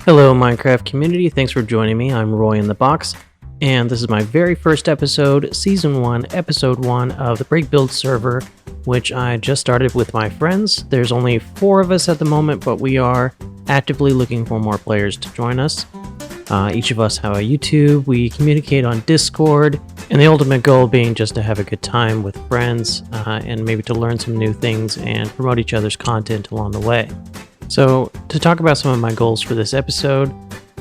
Hello, Minecraft community. Thanks for joining me. I'm Roy in the Box, and this is my very first episode, Season 1, Episode 1 of the BreakBuild server, which I just started with my friends. There's only 4 of us at the moment, but we are actively looking for more players to join us. Each of us have a YouTube, we communicate on Discord, and the ultimate goal being just to have a good time with friends, and maybe to learn some new things and promote each other's content along the way. So, to talk about some of my goals for this episode,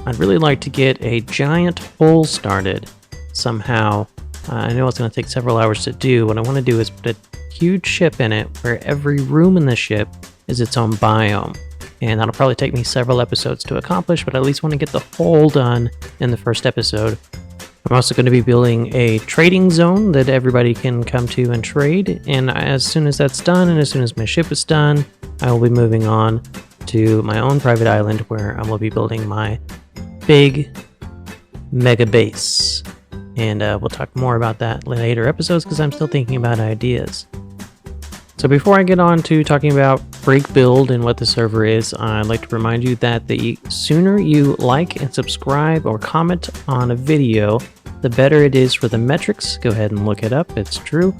I'd really like to get a giant hole started somehow. I know it's going to take several hours to do. What I want to do is put a huge ship in it where every room in the ship is its own biome. And that'll probably take me several episodes to accomplish, but I at least want to get the hole done in the first episode. I'm also going to be building a trading zone that everybody can come to and trade. And as soon as that's done, and as soon as my ship is done, I will be moving on to my own private island where I will be building my big mega base. And we'll talk more about that in later episodes because I'm still thinking about ideas. So before I get on to talking about BreakBuild and what the server is, I'd like to remind you that the sooner you like and subscribe or comment on a video, the better it is for the metrics. Go ahead and look it up, it's true.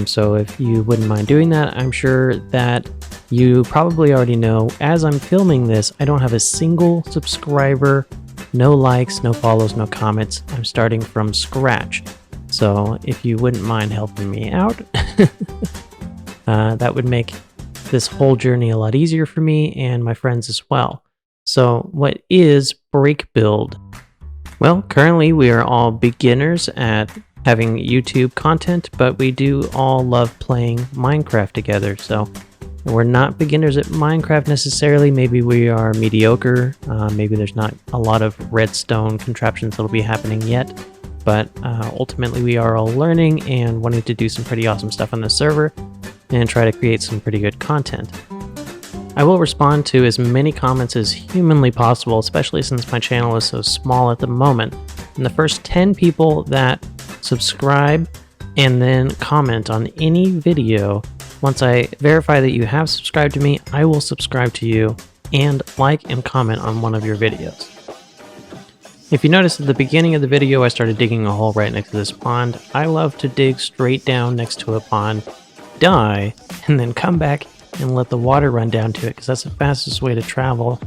So if you wouldn't mind doing that, I'm sure that you probably already know, as I'm filming this, I don't have a single subscriber, no likes, no follows, no comments. I'm starting from scratch. So if you wouldn't mind helping me out, that would make this whole journey a lot easier for me and my friends as well. So what is BreakBuild? Well, currently we are all beginners at having YouTube content, but we do all love playing Minecraft together. So we're not beginners at Minecraft necessarily. Maybe we are mediocre. Maybe there's not a lot of redstone contraptions that'll be happening yet. But ultimately we are all learning and wanting to do some pretty awesome stuff on the server and try to create some pretty good content. I will respond to as many comments as humanly possible, especially since my channel is so small at the moment. And the first 10 people that subscribe and then comment on any video, once I verify that you have subscribed to me, I will subscribe to you and like and comment on one of your videos. If you notice at the beginning of the video, I started digging a hole right next to this pond. I love to dig straight down next to a pond, die, and then come back and let the water run down to it, because that's the fastest way to travel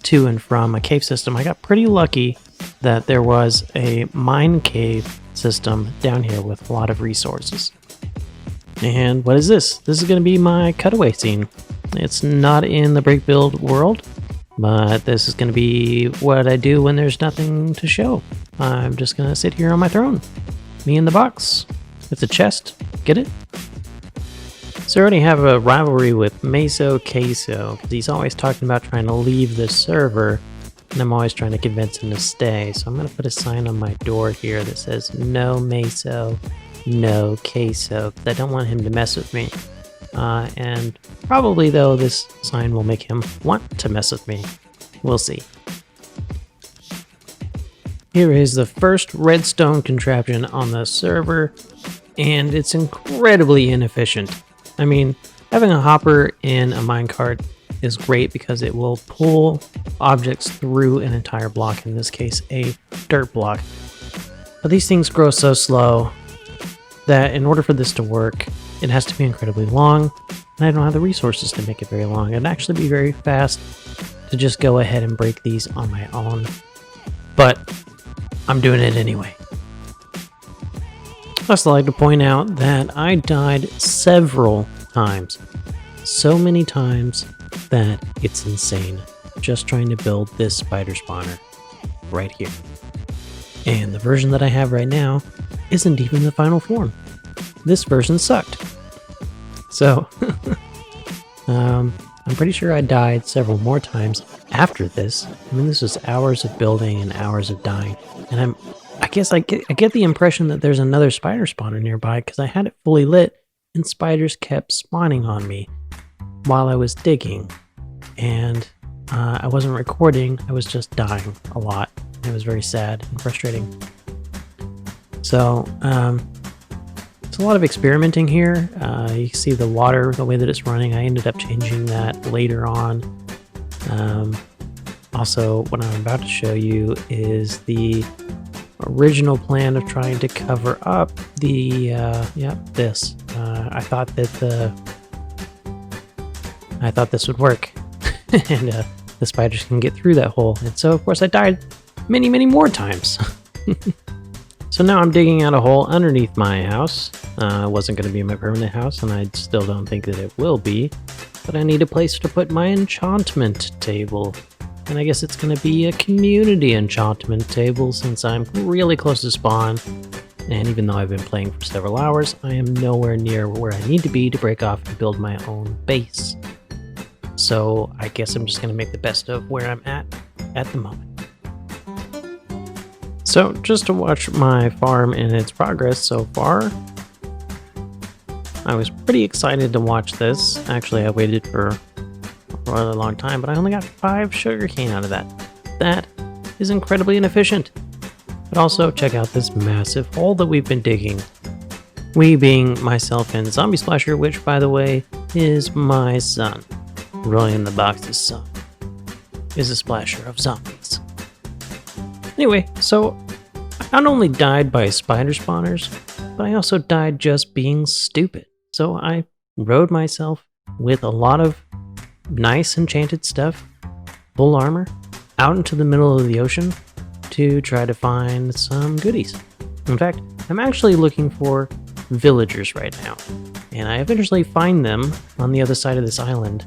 to and from a cave system. I got pretty lucky that there was a mine cave system down here with a lot of resources. And what is this? This is going to be my cutaway scene. It's not in the BreakBuild world, but this is going to be what I do when there's nothing to show. I'm just going to sit here on my throne. Me in the box. It's a chest. Get it? So I already have a rivalry with Meso Queso, because he's always talking about trying to leave the server, and I'm always trying to convince him to stay. So I'm going to put a sign on my door here that says, no Meso, no Queso, because I don't want him to mess with me. And probably, though, this sign will make him want to mess with me. We'll see. Here is the first redstone contraption on the server, and it's incredibly inefficient. I mean, having a hopper in a minecart is great because it will pull objects through an entire block, in this case, a dirt block. But these things grow so slow that in order for this to work, it has to be incredibly long, and I don't have the resources to make it very long. It'd actually be very fast to just go ahead and break these on my own, but I'm doing it anyway. I'd also like to point out that I died several times. So many times that it's insane. Just trying to build this spider spawner right here. And the version that I have right now isn't even the final form. This version sucked. So, I'm pretty sure I died several more times after this. I mean, this was hours of building and hours of dying. And I guess I get the impression that there's another spider spawner nearby because I had it fully lit and spiders kept spawning on me while I was digging. And I wasn't recording, I was just dying a lot. It was very sad and frustrating. So, it's a lot of experimenting here. You can see the water, the way that it's running. I ended up changing that later on. Also, what I'm about to show you is the original plan of trying to cover up the, this. I thought this would work, and the spiders can get through that hole. And so, of course, I died many, many more times. So now I'm digging out a hole underneath my house. It wasn't going to be my permanent house, and I still don't think that it will be. But I need a place to put my enchantment table. And I guess it's going to be a community enchantment table since I'm really close to spawn. And even though I've been playing for several hours, I am nowhere near where I need to be to break off and build my own base. So I guess I'm just going to make the best of where I'm at the moment. So just to watch my farm and its progress so far, I was pretty excited to watch this. Actually, I waited for a really long time, but I only got 5 sugarcane out of that. That is incredibly inefficient. But also, check out this massive hole that we've been digging. We being myself and Zombie Splasher, which, by the way, is my son. Rolling in the box's son is a splasher of zombies. Anyway, so I not only died by spider spawners, but I also died just being stupid. So I rode myself with a lot of nice enchanted stuff, full armor, out into the middle of the ocean to try to find some goodies. In fact, I'm actually looking for villagers right now, and I eventually find them on the other side of this island,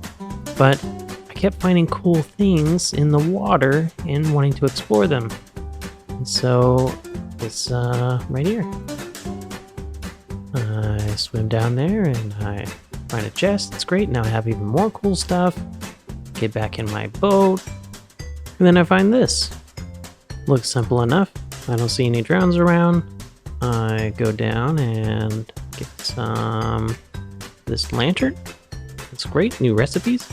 but I kept finding cool things in the water and wanting to explore them. And so it's right here. I swim down there and I find a chest. It's great. Now I have even more cool stuff. Get back in my boat. And then I find this. Looks simple enough. I don't see any drowns around. I go down and get some this lantern. It's great. New recipes.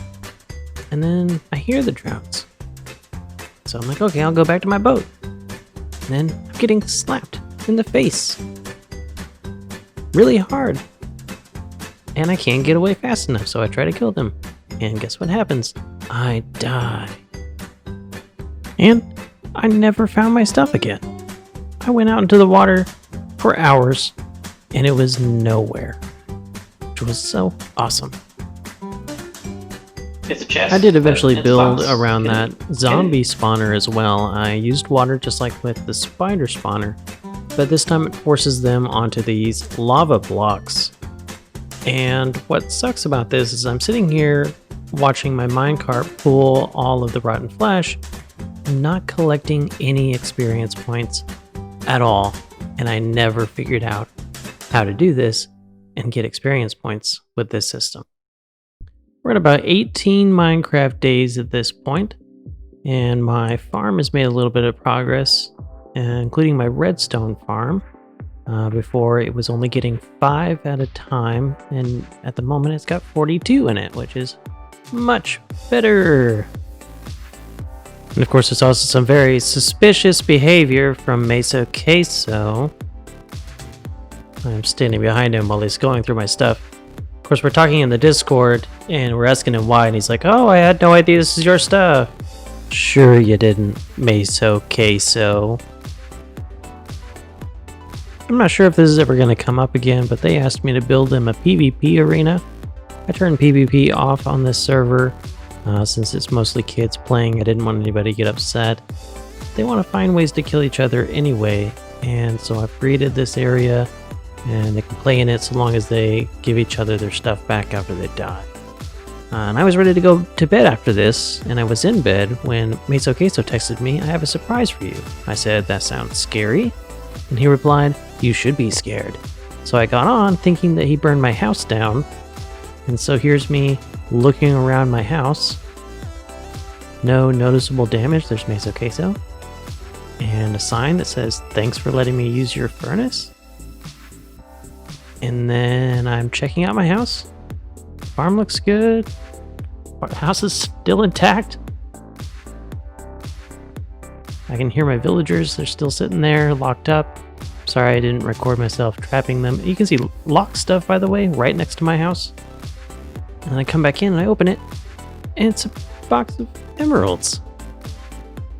And then I hear the drowns. So I'm like, okay, I'll go back to my boat. And then I'm getting slapped in the face. Really hard. And I can't get away fast enough, so I try to kill them. And guess what happens? I die. And I never found my stuff again. I went out into the water for hours, and it was nowhere. Which was so awesome. It's a chest. I did eventually build around that zombie spawner as well. I used water just like with the spider spawner, but this time it forces them onto these lava blocks. And what sucks about this is I'm sitting here watching my minecart pull all of the rotten flesh, not collecting any experience points at all, and I never figured out how to do this and get experience points with this system. We're at about 18 Minecraft days at this point, and my farm has made a little bit of progress, including my redstone farm. Before it was only getting 5 at a time, and at the moment it's got 42 in it, which is much better. And of course there's also some very suspicious behavior from Meso Queso. I'm standing behind him while he's going through my stuff. Of course, we're talking in the Discord, and we're asking him why, and he's like, oh, I had no idea this is your stuff. Sure you didn't, Meso Queso. I'm not sure if this is ever going to come up again, but they asked me to build them a PvP arena. I turned PvP off on this server, since it's mostly kids playing. I didn't want anybody to get upset. They want to find ways to kill each other anyway, and so I've created this area, and they can play in it so long as they give each other their stuff back after they die. And I was ready to go to bed after this, and I was in bed when Meso Queso texted me, I have a surprise for you. I said, that sounds scary? And he replied, you should be scared. So I got on thinking that he burned my house down, and so here's me looking around my house. No noticeable damage, there's Meso Queso. And a sign that says, thanks for letting me use your furnace. And then I'm checking out my house. Farm looks good. House is still intact. I can hear my villagers. They're still sitting there, locked up. Sorry I didn't record myself trapping them. You can see locked stuff, by the way, right next to my house. And I come back in and I open it, and it's a box of emeralds.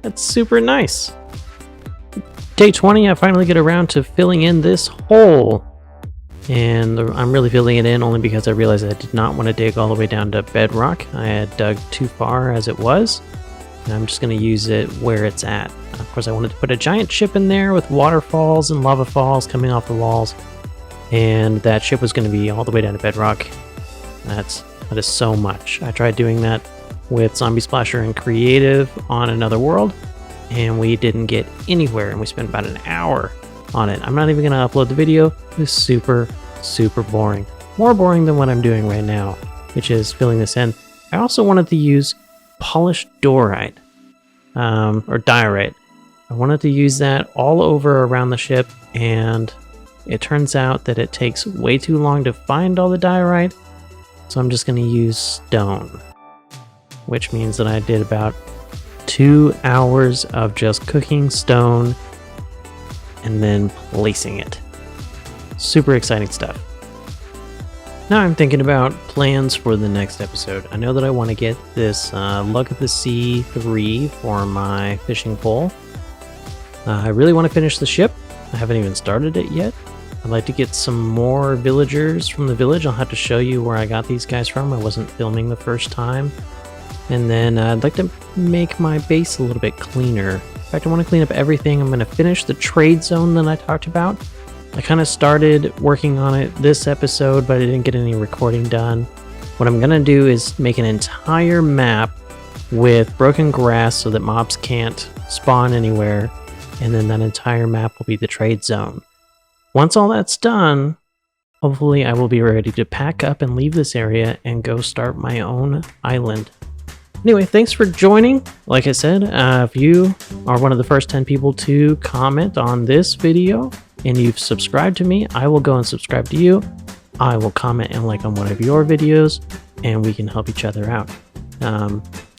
That's super nice. Day 20, I finally get around to filling in this hole. And I'm really filling it in only because I realized I did not want to dig all the way down to bedrock. I had dug too far as it was. And I'm just going to use it where it's at. Of course, I wanted to put a giant ship in there with waterfalls and lava falls coming off the walls. And that ship was going to be all the way down to bedrock. That is so much. I tried doing that with Zombie Splasher and Creative on another world, and we didn't get anywhere, and we spent about an hour on it. I'm not even going to upload the video. It was super, super boring. More boring than what I'm doing right now, which is filling this in. I also wanted to use polished diorite, or diorite. I wanted to use that all over around the ship, and it turns out that it takes way too long to find all the diorite, so I'm just going to use stone, which means that I did about 2 hours of just cooking stone and then placing it. Super exciting stuff. Now I'm thinking about plans for the next episode. I know that I want to get this Lug of the Sea 3 for my fishing pole. I really want to finish the ship. I haven't even started it yet. I'd like to get some more villagers from the village. I'll have to show you where I got these guys from. I wasn't filming the first time. And then I'd like to make my base a little bit cleaner. In fact, I want to clean up everything. I'm going to finish the trade zone that I talked about. I kind of started working on it this episode, but I didn't get any recording done. What I'm going to do is make an entire map with broken grass so that mobs can't spawn anywhere. And then that entire map will be the trade zone. Once all that's done, hopefully I will be ready to pack up and leave this area and go start my own island. Anyway, thanks for joining. Like I said, if you are one of the first 10 people to comment on this video and you've subscribed to me, I will go and subscribe to you. I will comment and like on one of your videos, and we can help each other out.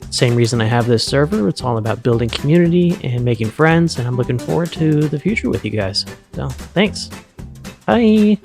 Same reason I have this server. It's all about building community and making friends, and I'm looking forward to the future with you guys. So, thanks. Bye.